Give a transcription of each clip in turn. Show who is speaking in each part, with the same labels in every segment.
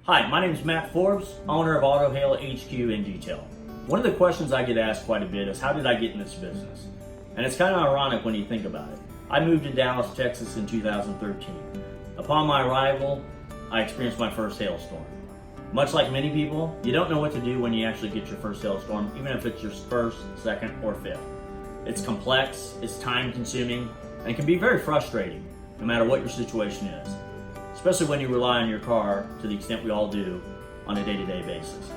Speaker 1: Hi, my name is Matt Forbes, owner of Auto Hail HQ in Detail. One of the questions I get asked quite a bit is, how did I get in this business? And it's kind of ironic when you think about it. I moved to Dallas, Texas in 2013. Upon my arrival, I experienced my first hailstorm. Much like many people, you don't know what to do when you actually get your first hailstorm, even if it's your first, second, or fifth. It's complex, it's time consuming, and it can be very frustrating, no matter what your situation is. Especially when you rely on your car to the extent we all do on a day-to-day basis.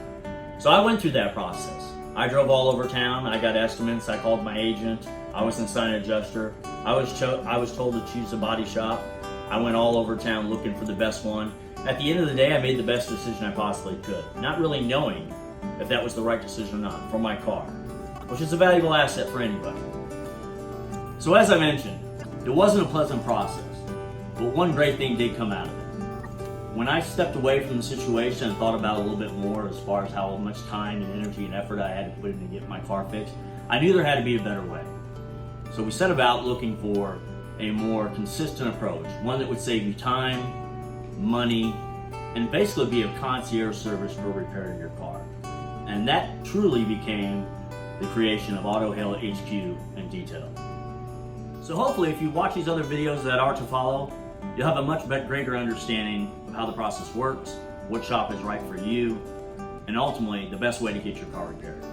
Speaker 1: So I went through that process. I drove all over town, I got estimates, I called my agent, I was an sign adjuster, I was told to choose a body shop. I went all over town looking for the best one. At the end of the day, I made the best decision I possibly could, not really knowing if that was the right decision or not for my car, which is a valuable asset for anybody. So as I mentioned, it wasn't a pleasant process, but one great thing did come out of it. When I stepped away from the situation and thought about it a little bit more as far as how much time and energy and effort I had to put in to get my car fixed, I knew there had to be a better way. So we set about looking for a more consistent approach, one that would save you time, money, and basically be a concierge service for repairing your car. And that truly became the creation of Auto Hail HQ in Detail. So hopefully if you watch these other videos that are to follow, you'll have a much greater understanding of how the process works, what shop is right for you, and ultimately the best way to get your car repaired.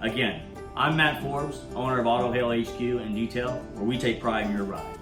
Speaker 1: Again, I'm Matt Forbes, owner of Auto Hail HQ in Detail, where we take pride in your ride.